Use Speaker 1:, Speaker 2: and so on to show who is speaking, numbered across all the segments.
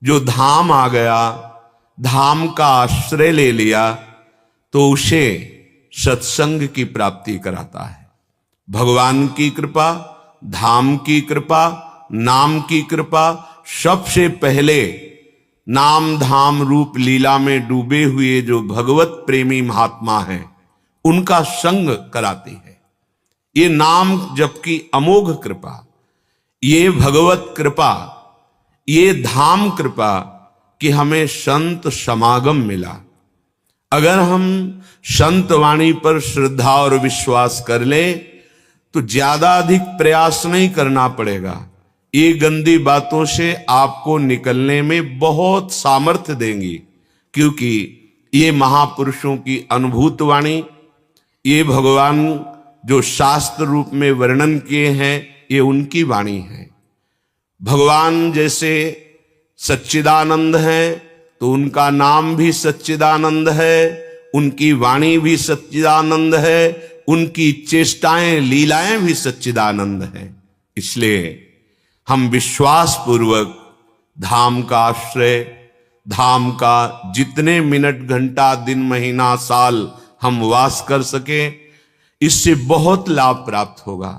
Speaker 1: जो धाम आ गया, धाम का आश्रय ले लिया, तो उसे सत्संग की प्राप्ति कराता है। भगवान की कृपा, धाम की कृपा, नाम की कृपा, सबसे पहले नाम धाम रूप लीला में डूबे हुए जो भगवत प्रेमी महात्मा हैं उनका संग कराती है। ये नाम जबकि अमोघ कृपा, ये भगवत कृपा, ये धाम कृपा कि हमें संत समागम मिला। अगर हम संत वाणी पर श्रद्धा और विश्वास कर ले तो ज्यादा अधिक प्रयास नहीं करना पड़ेगा। ये गंदी बातों से आपको निकलने में बहुत सामर्थ्य देंगी, क्योंकि ये महापुरुषों की अनुभूत वाणी, ये भगवान जो शास्त्र रूप में वर्णन किए हैं, ये उनकी वाणी है। भगवान जैसे सच्चिदानंद है तो उनका नाम भी सच्चिदानंद है, उनकी वाणी भी सच्चिदानंद है, उनकी चेष्टाएं लीलाएं भी सच्चिदानंद है। इसलिए हम विश्वास पूर्वक धाम का आश्रय, धाम का जितने मिनट घंटा दिन महीना साल हम वास कर सके, इससे बहुत लाभ प्राप्त होगा।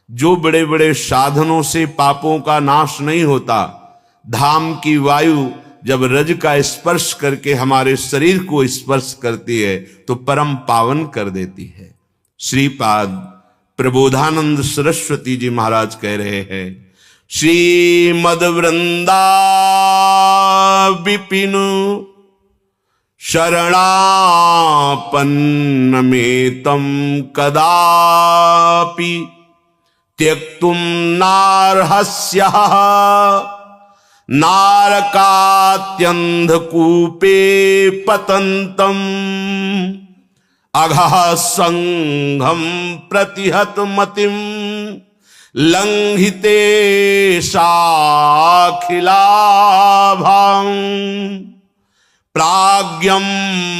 Speaker 1: जो बड़े बड़े साधनों से पापों का नाश नहीं होता, धाम की वायु जब रज का स्पर्श करके हमारे शरीर को स्पर्श करती है तो परम पावन कर देती है। श्रीपाद प्रबोधानंद सरस्वती जी महाराज कह रहे हैं, श्रीमद वृंदा विपिनु शरणापन्न में तम कदापि त्यक्तुम नार्हस्य नारकात्यंधकूपे पतंतम अघः संघम प्रतिहत मतिम लंघिते साखिलाभां प्राज्ञम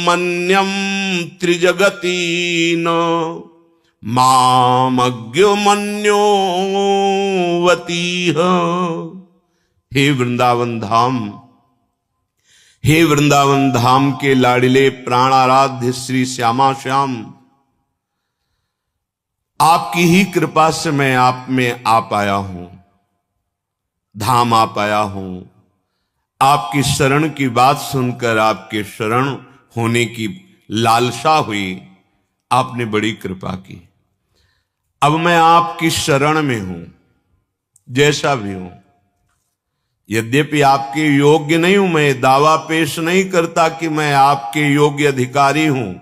Speaker 1: मन्यम त्रिजगतीन मामज्ञमन्योवतीह। हे वृंदावन धाम, हे वृंदावन धाम के लाडिले प्राणाराध्य श्री श्यामा श्याम, आपकी ही कृपा से मैं आप में आ पाया हूं, धाम आ पाया हूं। आपकी शरण की बात सुनकर आपके शरण होने की लालसा हुई, आपने बड़ी कृपा की। अब मैं आपकी शरण में हूं, जैसा भी हूं। यद्यपि आपके योग्य नहीं हूं, मैं दावा पेश नहीं करता कि मैं आपके योग्य अधिकारी हूं,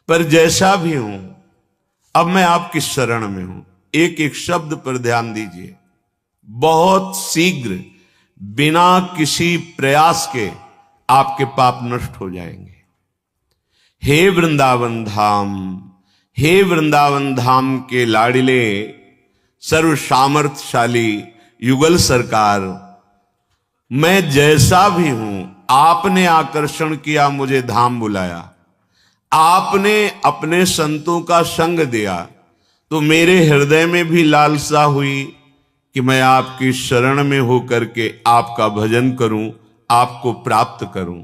Speaker 1: पर जैसा भी हूं अब मैं आपकी शरण में हूं। एक एक शब्द पर ध्यान दीजिए। बहुत शीघ्र बिना किसी प्रयास के आपके पाप नष्ट हो जाएंगे। हे वृंदावन धाम, हे वृंदावन धाम के लाडिले सर्व सामर्थ्यशाली युगल सरकार, मैं जैसा भी हूं, आपने आकर्षण किया, मुझे धाम बुलाया, आपने अपने संतों का संग दिया, तो मेरे हृदय में भी लालसा हुई कि मैं आपकी शरण में होकर के आपका भजन करूं, आपको प्राप्त करूं।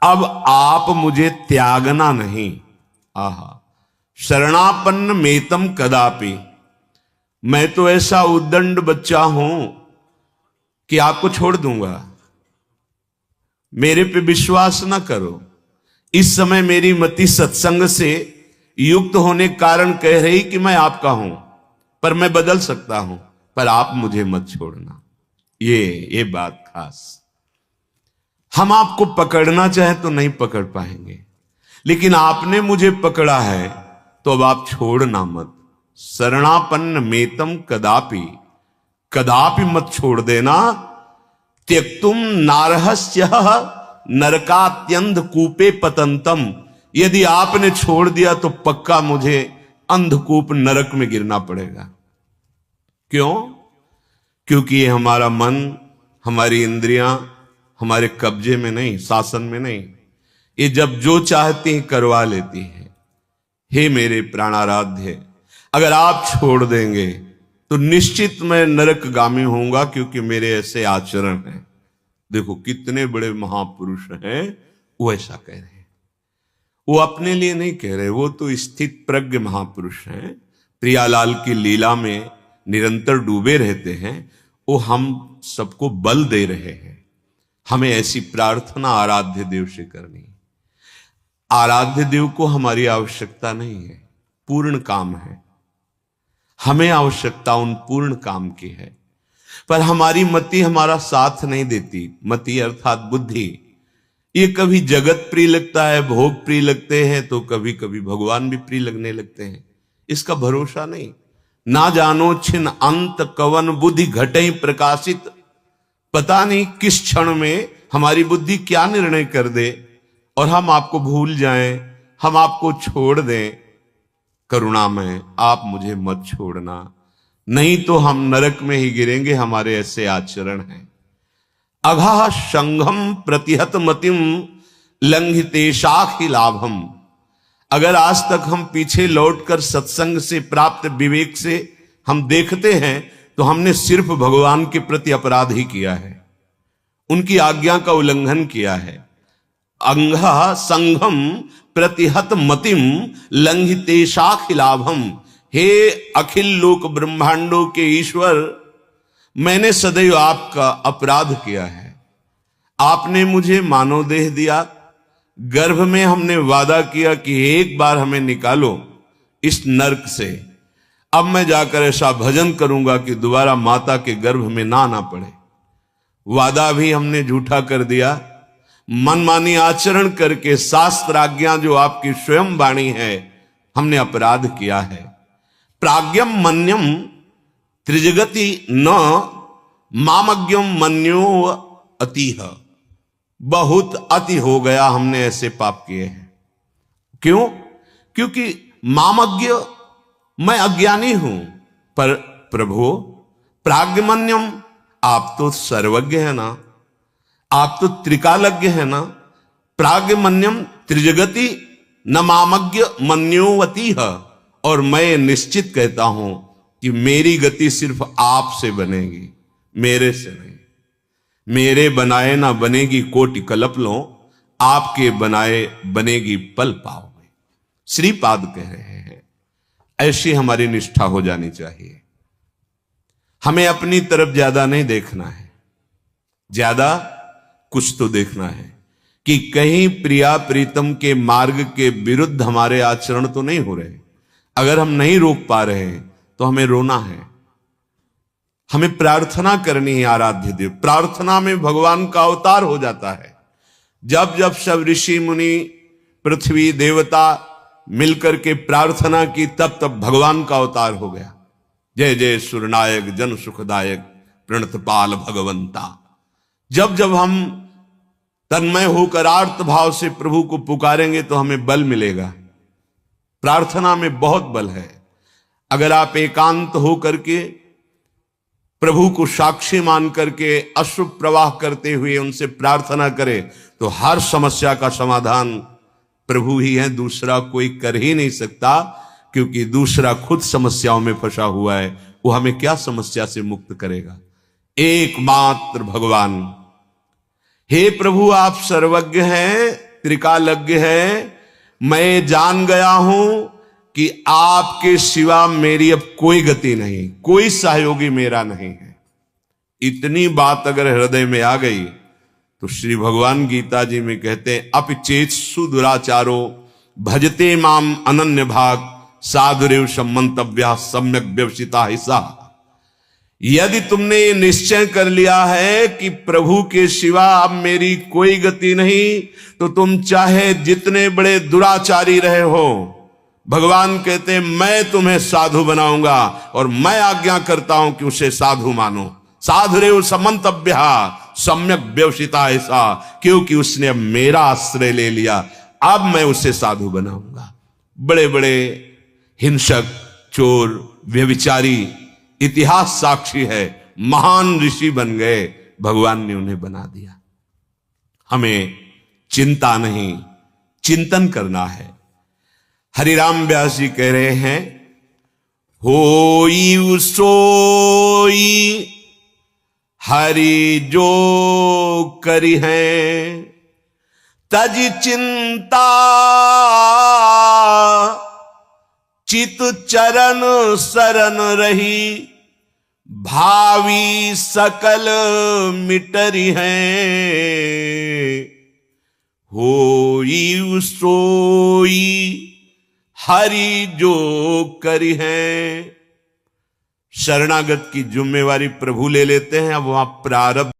Speaker 1: अब आप मुझे त्यागना नहीं। आहा, शरणापन्न मेतम कदापि, मैं तो ऐसा उद्दंड बच्चा हूं कि आपको छोड़ दूंगा। मेरे पे विश्वास ना करो। इस समय मेरी मति सत्संग से युक्त होने के कारण कह रही कि मैं आपका हूं, पर मैं बदल सकता हूं, पर आप मुझे मत छोड़ना। ये बात खास। हम आपको पकड़ना चाहे तो नहीं पकड़ पाएंगे, लेकिन आपने मुझे पकड़ा है तो अब आप छोड़ना मत। शरणापन्न मेतम कदापि, कदापि मत छोड़ देना। त्यक्तुम नारहस्य नरकात्यंध कूपे पतंतम, यदि आपने छोड़ दिया तो पक्का मुझे अंधकूप नरक में गिरना पड़ेगा। क्यों? क्योंकि ये हमारा मन, हमारी इंद्रियां हमारे कब्जे में नहीं, शासन में नहीं। ये जब जो चाहती हैं करवा लेती है। हे मेरे प्राणाराध्य, अगर आप छोड़ देंगे तो निश्चित मैं नरकगामी होऊंगा, क्योंकि मेरे ऐसे आचरण हैं। देखो कितने बड़े महापुरुष हैं, वो ऐसा कह रहे हैं। वो अपने लिए नहीं कह रहे, वो तो स्थित प्रज्ञ महापुरुष हैं, प्रियालाल की लीला में निरंतर डूबे रहते हैं। वो हम सबको बल दे रहे हैं। हमें ऐसी प्रार्थना आराध्य देव से करनी। आराध्य देव को हमारी आवश्यकता नहीं है, पूर्ण काम है। हमें आवश्यकता उन पूर्ण काम की है, पर हमारी मति हमारा साथ नहीं देती। मति अर्थात बुद्धि, ये कभी जगत प्रिय लगता है, भोग प्रिय लगते हैं, तो कभी कभी भगवान भी प्रिय लगने लगते हैं। इसका भरोसा नहीं। ना जानो छिन अंत कवन बुद्धि घटे प्रकाशित। पता नहीं किस क्षण में हमारी बुद्धि क्या निर्णय कर दे और हम आपको भूल जाएं, हम आपको छोड़ दें। करुणामय आप मुझे मत छोड़ना, नहीं तो हम नरक में ही गिरेंगे। हमारे ऐसे आचरण हैं। अघा संघम प्रतिहत मतिम लंघितेशाखि लाभम। अगर आज तक हम पीछे लौटकर सत्संग से प्राप्त विवेक से हम देखते हैं तो हमने सिर्फ भगवान के प्रति अपराध ही किया है, उनकी आज्ञा का उल्लंघन किया है। अंघा संघम प्रतिहत मतिम लंघितेशाखि लाभम। हे अखिल लोक ब्रह्मांडों के ईश्वर, मैंने सदैव आपका अपराध किया है। आपने मुझे मानव देह दिया, गर्भ में हमने वादा किया कि एक बार हमें निकालो इस नरक से। अब मैं जाकर ऐसा भजन करूंगा कि दोबारा माता के गर्भ में ना आना पड़े। वादा भी हमने झूठा कर दिया। मनमानी आचरण करके शास्त्र आज्ञा जो आपकी स्वयं वाणी है, हमने अपराध किया है। प्राज्ञम मन्यम त्रिजगति न मामज्ञम मन्यो अतिह। बहुत अति हो गया, हमने ऐसे पाप किए हैं। क्यों? क्योंकि मामज्ञ, मैं अज्ञानी हूं, पर प्रभु प्राज्ञमन्यम, आप तो सर्वज्ञ है ना, आप तो त्रिकालज्ञ है ना। प्राज्ञमन्यम त्रिजगति न मामज्ञ मन्योवती है। और मैं निश्चित कहता हूं कि मेरी गति सिर्फ आप से बनेगी, मेरे से नहीं। मेरे बनाए ना बनेगी कोटि कल्प लो, आपके बनाए बनेगी पल पाओ में। श्रीपाद कह रहे हैं, ऐसी हमारी निष्ठा हो जानी चाहिए। हमें अपनी तरफ ज्यादा नहीं देखना है, ज्यादा कुछ तो देखना है कि कहीं प्रिया प्रीतम के मार्ग के विरुद्ध हमारे आचरण तो नहीं हो रहे। अगर हम नहीं रोक पा रहे हैं तो हमें रोना है, हमें प्रार्थना करनी है। आराध्य देव, प्रार्थना में भगवान का अवतार हो जाता है। जब जब सब ऋषि मुनि पृथ्वी देवता मिलकर के प्रार्थना की, तब तब भगवान का अवतार हो गया। जय जय सुरनायक जन सुखदायक प्रणतपाल भगवंता। जब जब हम तन्मय होकर आर्त भाव से प्रभु को पुकारेंगे तो हमें बल मिलेगा। प्रार्थना में बहुत बल है। अगर आप एकांत हो करके प्रभु को साक्षी मान करके अश्रु प्रवाह करते हुए उनसे प्रार्थना करें तो हर समस्या का समाधान प्रभु ही है, दूसरा कोई कर ही नहीं सकता। क्योंकि दूसरा खुद समस्याओं में फंसा हुआ है, वो हमें क्या समस्या से मुक्त करेगा? एकमात्र भगवान। हे प्रभु, आप सर्वज्ञ हैं, त्रिकालज्ञ हैं। मैं जान गया हूं कि आपके सिवा मेरी अब कोई गति नहीं, कोई सहयोगी मेरा नहीं है। इतनी बात अगर हृदय में आ गई तो श्री भगवान गीता जी में कहते हैं, अपिचेत्सु दुराचारो भजते माम अनन्य भाग साधुरेव सम्मंतव्या सम्यक व्यवसिता हिस्सा। यदि तुमने ये निश्चय कर लिया है कि प्रभु के सिवा अब मेरी कोई गति नहीं, तो तुम चाहे जितने बड़े दुराचारी रहे हो, भगवान कहते हैं मैं तुम्हें साधु बनाऊंगा और मैं आज्ञा करता हूं कि उसे साधु मानो। साधुरेव सम्मंतव्या सम्यक व्यवसिता ऐसा, क्योंकि उसने अब मेरा आश्रय ले लिया, अब मैं उसे साधु बनाऊंगा। बड़े बड़े हिंसक, चोर, व्यभिचारी, इतिहास साक्षी है, महान ऋषि बन गए, भगवान ने उन्हें बना दिया। हमें चिंता नहीं, चिंतन करना है। हरिराम व्यास जी कह रहे हैं, होई सोई हरि जो करी है तज चिंता, चित चरण शरण रही भावी सकल मिटरी हैं। होई सोई हरि जो करी है। शरणागत की जिम्मेवारी प्रभु ले लेते हैं। अब वहां प्रारब्ध